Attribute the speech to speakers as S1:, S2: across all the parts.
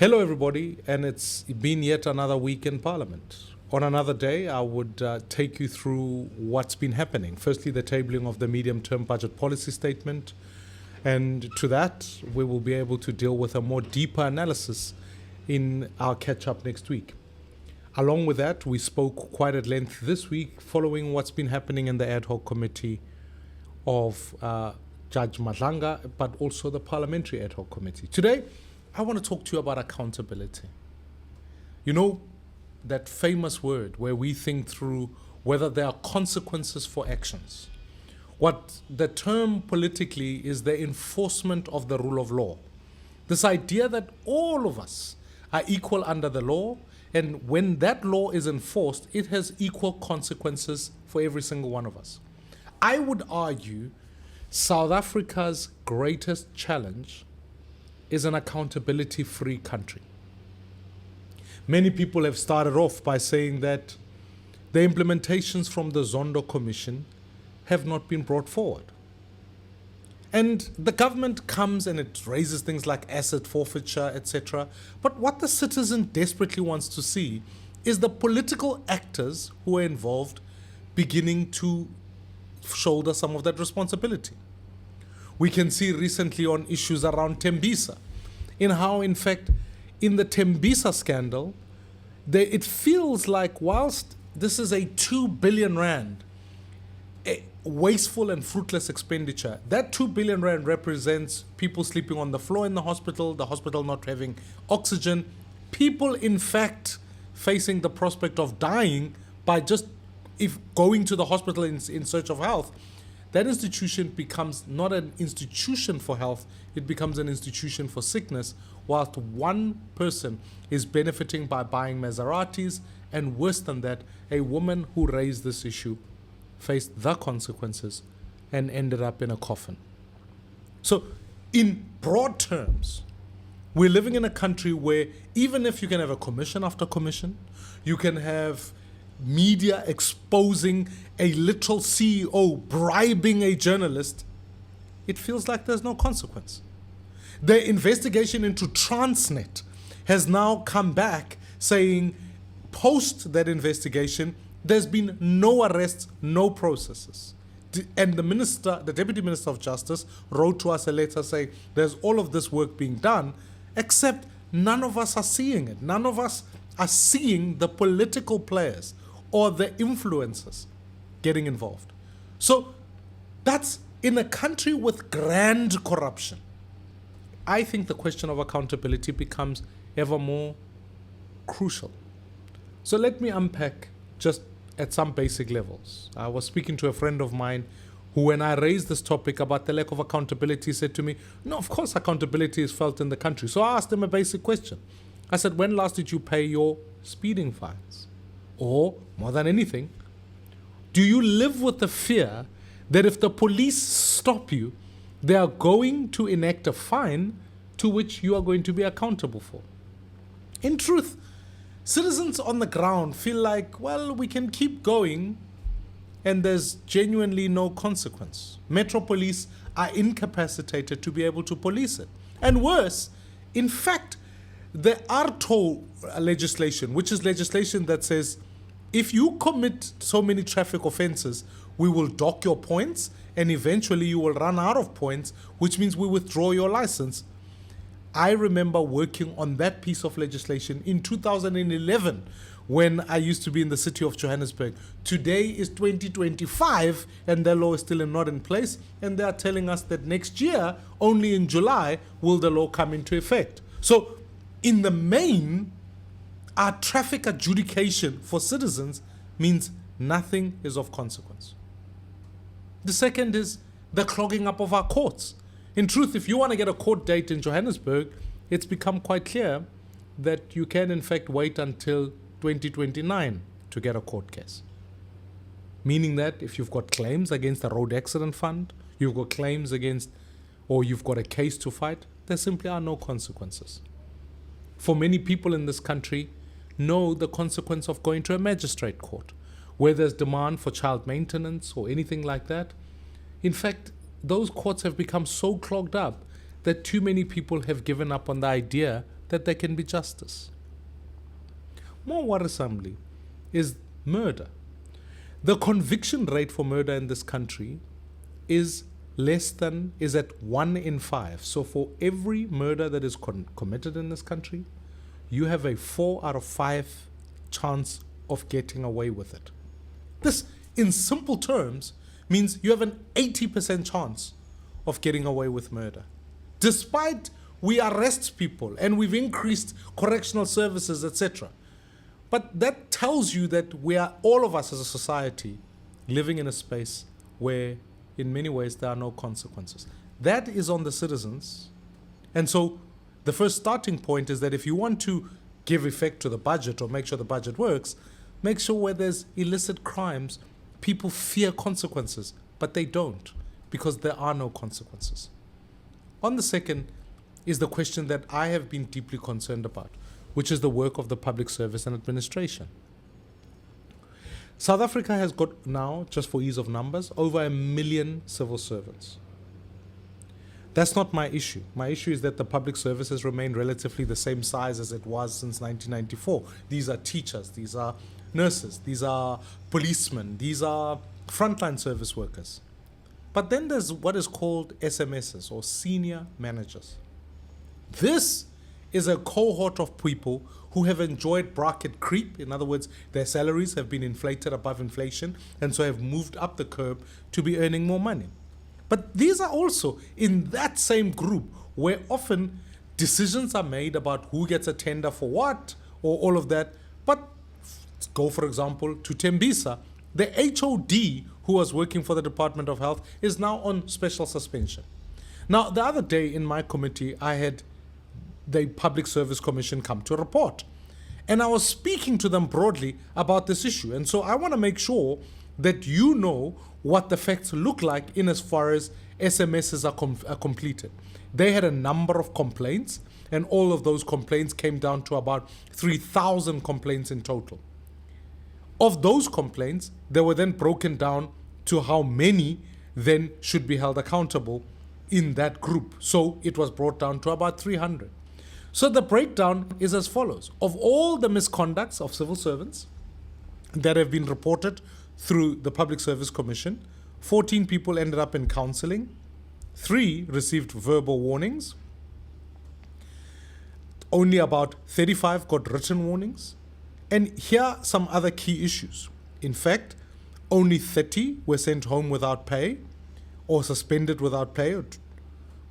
S1: Hello, everybody, and it's been yet another week in Parliament. On another day, I would take you through what's been happening. Firstly, the tabling of the medium-term budget policy statement, and to that, we will be able to deal with a more deeper analysis in our catch-up next week. Along with that, we spoke quite at length this week following what's been happening in the ad hoc committee of Judge Madlanga, but also the parliamentary ad hoc committee. Today, I want to talk to you about accountability. You know, that famous word where we think through whether there are consequences for actions. What the term politically is the enforcement of the rule of law. This idea that all of us are equal under the law, and when that law is enforced, it has equal consequences for every single one of us. I would argue South Africa's greatest challenge is an accountability-free country. Many people have started off by saying that the implementations from the Zondo Commission have not been brought forward. And the government comes and it raises things like asset forfeiture, etc. But what the citizen desperately wants to see is the political actors who are involved beginning to shoulder some of that responsibility. We can see recently on issues around Tembisa, in how, in fact, in the Tembisa scandal, it feels like whilst this is a 2 billion rand wasteful and fruitless expenditure, that 2 billion rand represents people sleeping on the floor in the hospital not having oxygen, people in fact facing the prospect of dying by just if going to the hospital in search of health. That institution becomes not an institution for health, it becomes an institution for sickness, whilst one person is benefiting by buying Maseratis, and worse than that, a woman who raised this issue faced the consequences and ended up in a coffin. So, in broad terms, we're living in a country where even if you can have a commission after commission, you can have media exposing a literal CEO bribing a journalist, it feels like there's no consequence. The investigation into Transnet has now come back saying, post that investigation, there's been no arrests, no processes. And the Deputy Minister of Justice wrote to us a letter saying there's all of this work being done, except none of us are seeing it. None of us are seeing the political players or the influencers getting involved. So that's in a country with grand corruption. I think the question of accountability becomes ever more crucial. So let me unpack just at some basic levels. I was speaking to a friend of mine who, when I raised this topic about the lack of accountability, said to me, no, of course accountability is felt in the country. So I asked him a basic question. I said, when last did you pay your speeding fines? Or, more than anything, do you live with the fear that if the police stop you, they are going to enact a fine to which you are going to be accountable for? In truth, citizens on the ground feel like, well, we can keep going and there's genuinely no consequence. Metro police are incapacitated to be able to police it. And worse, in fact, the ARTO legislation, which is legislation that says if you commit so many traffic offenses, we will dock your points and eventually you will run out of points, which means we withdraw your license. I remember working on that piece of legislation in 2011 when I used to be in the city of Johannesburg. Today is 2025 and the law is still not in place, and they are telling us that next year, only in July, will the law come into effect. So in the main, our traffic adjudication for citizens means nothing is of consequence. The second is the clogging up of our courts. In truth, if you want to get a court date in Johannesburg, it's become quite clear that you can in fact wait until 2029 to get a court case. Meaning that if you've got claims against the road accident fund, you've got claims against, or you've got a case to fight, there simply are no consequences. For many people in this country, know the consequence of going to a magistrate court, where there's demand for child maintenance or anything like that. In fact, those courts have become so clogged up that too many people have given up on the idea that there can be justice. More worrisomely is murder. The conviction rate for murder in this country is at 1 in 5. So for every murder that is committed in this country, you have a 4 out of 5 chance of getting away with it. This, in simple terms, means you have an 80% chance of getting away with murder. Despite we arrest people and we've increased correctional services, etc. But that tells you that we are, all of us as a society, living in a space where in many ways there are no consequences. That is on the citizens. And so the first starting point is that if you want to give effect to the budget or make sure the budget works, make sure where there's illicit crimes, people fear consequences, but they don't, because there are no consequences. On the second is the question that I have been deeply concerned about, which is the work of the public service and administration. South Africa has got now, just for ease of numbers, over 1 million civil servants. That's not my issue. My issue is that the public service has remained relatively the same size as it was since 1994. These are teachers, these are nurses, these are policemen, these are frontline service workers. But then there's what is called SMSs, or senior managers. This is a cohort of people who have enjoyed bracket creep. In other words, their salaries have been inflated above inflation and so have moved up the curve to be earning more money. But these are also in that same group where often decisions are made about who gets a tender for what or all of that. But go, for example, to Tembisa. The HOD who was working for the Department of Health is now on special suspension. Now, the other day in my committee, I had the Public Service Commission come to report. And I was speaking to them broadly about this issue. And so I want to make sure that you know what the facts look like in as far as SMSs are completed. They had a number of complaints, and all of those complaints came down to about 3,000 complaints in total. Of those complaints, they were then broken down to how many then should be held accountable in that group. So it was brought down to about 300. So the breakdown is as follows. Of all the misconducts of civil servants that have been reported through the Public Service Commission, 14 people ended up in counseling, 3 received verbal warnings, only about 35 got written warnings, and here are some other key issues. In fact, only 30 were sent home without pay or suspended without pay.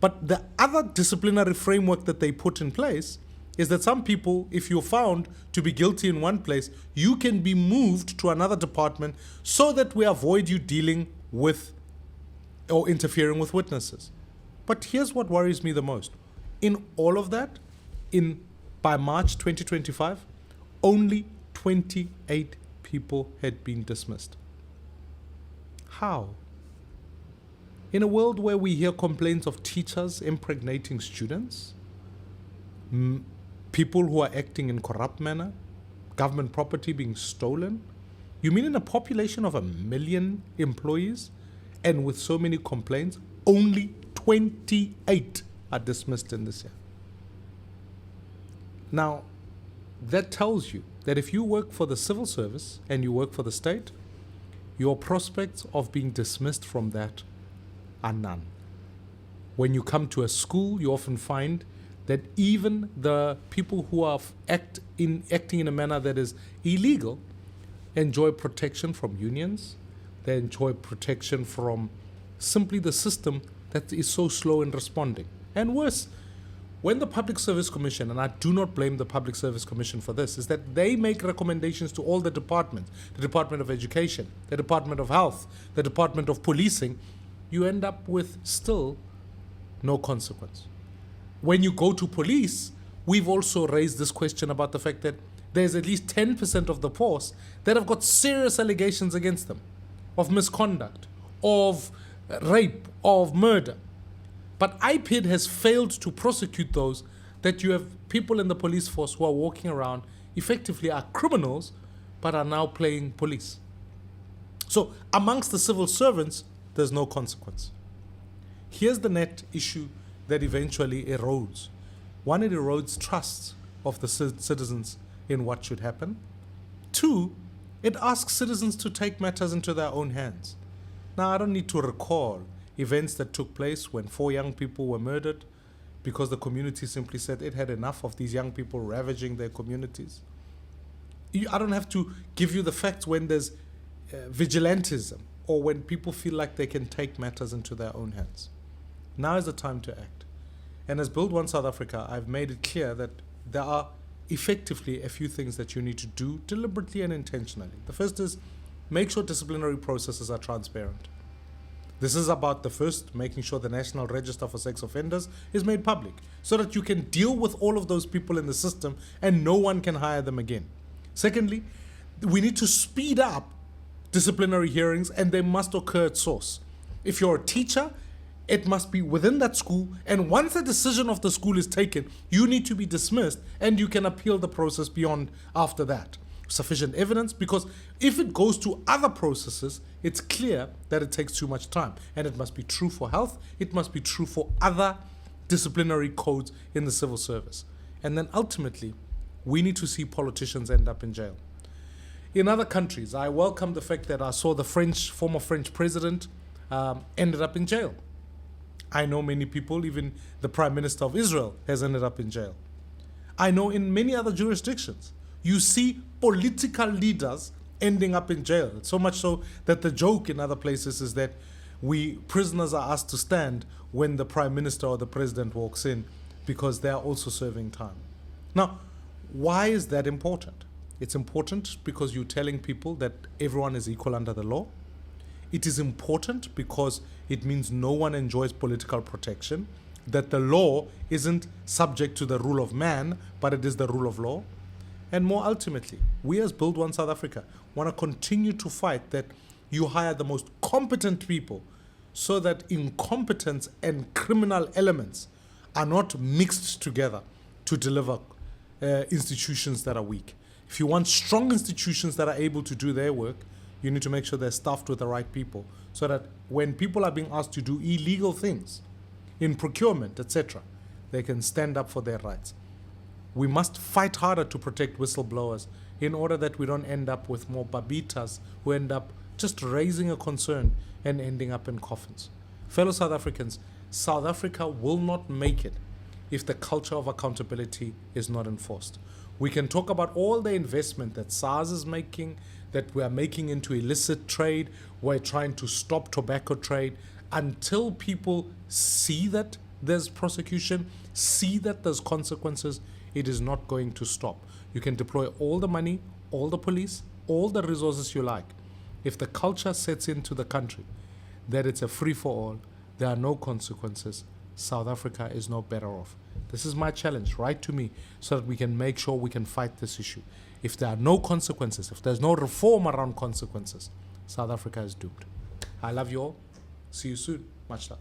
S1: But the other disciplinary framework that they put in place is that some people, if you're found to be guilty in one place, you can be moved to another department so that we avoid you dealing with or interfering with witnesses. But here's what worries me the most. In all of that, by March 2025, only 28 people had been dismissed. How? In a world where we hear complaints of teachers impregnating students, people who are acting in corrupt manner, government property being stolen, you mean in a population of 1 million employees and with so many complaints, only 28 are dismissed in this year? Now, that tells you that if you work for the civil service and you work for the state, your prospects of being dismissed from that are none. When you come to a school, you often find that even the people who are acting in a manner that is illegal enjoy protection from unions. They enjoy protection from simply the system that is so slow in responding. And worse, when the Public Service Commission, and I do not blame the Public Service Commission for this, is that they make recommendations to all the departments, the Department of Education, the Department of Health, the Department of Policing, you end up with still no consequence. When you go to police, we've also raised this question about the fact that there's at least 10% of the force that have got serious allegations against them of misconduct, of rape, of murder. But IPID has failed to prosecute those, that you have people in the police force who are walking around, effectively are criminals, but are now playing police. So amongst the civil servants, there's no consequence. Here's the net issue that eventually erodes. One, it erodes trust of the citizens in what should happen. Two, it asks citizens to take matters into their own hands. Now, I don't need to recall events that took place when 4 young people were murdered because the community simply said it had enough of these young people ravaging their communities. I don't have to give you the facts when there's vigilantism or when people feel like they can take matters into their own hands. Now is the time to act. And as Build One South Africa, I've made it clear that there are effectively a few things that you need to do deliberately and intentionally. The first is make sure disciplinary processes are transparent. This is about the first, making sure the National Register for Sex Offenders is made public so that you can deal with all of those people in the system and no one can hire them again. Secondly, we need to speed up disciplinary hearings and they must occur at source. If you're a teacher, it must be within that school, and once a decision of the school is taken, you need to be dismissed and you can appeal the process beyond after that. Sufficient evidence, because if it goes to other processes, it's clear that it takes too much time. And it must be true for health, it must be true for other disciplinary codes in the civil service. And then ultimately, we need to see politicians end up in jail. In other countries, I welcome the fact that I saw the former French president ended up in jail. I know many people, even the Prime Minister of Israel has ended up in jail. I know in many other jurisdictions, you see political leaders ending up in jail. So much so that the joke in other places is that prisoners are asked to stand when the Prime Minister or the President walks in because they are also serving time. Now, why is that important? It's important because you're telling people that everyone is equal under the law. It is important because it means no one enjoys political protection, that the law isn't subject to the rule of man, but it is the rule of law. And more ultimately, we as Build One South Africa want to continue to fight that you hire the most competent people so that incompetence and criminal elements are not mixed together to deliver institutions that are weak. If you want strong institutions that are able to do their work, you need to make sure they're staffed with the right people so that when people are being asked to do illegal things in procurement, etc., they can stand up for their rights. We must fight harder to protect whistleblowers in order that we don't end up with more babitas who end up just raising a concern and ending up in coffins. Fellow South Africans, South Africa will not make it if the culture of accountability is not enforced. We can talk about all the investment that SARS is making, that we are making into illicit trade, we're trying to stop tobacco trade. Until people see that there's prosecution, see that there's consequences, it is not going to stop. You can deploy all the money, all the police, all the resources you like. If the culture sets into the country that it's a free-for-all, there are no consequences, South Africa is no better off. This is my challenge. Write to me so that we can make sure we can fight this issue. If there are no consequences, if there's no reform around consequences, South Africa is doomed. I love you all. See you soon. Much love.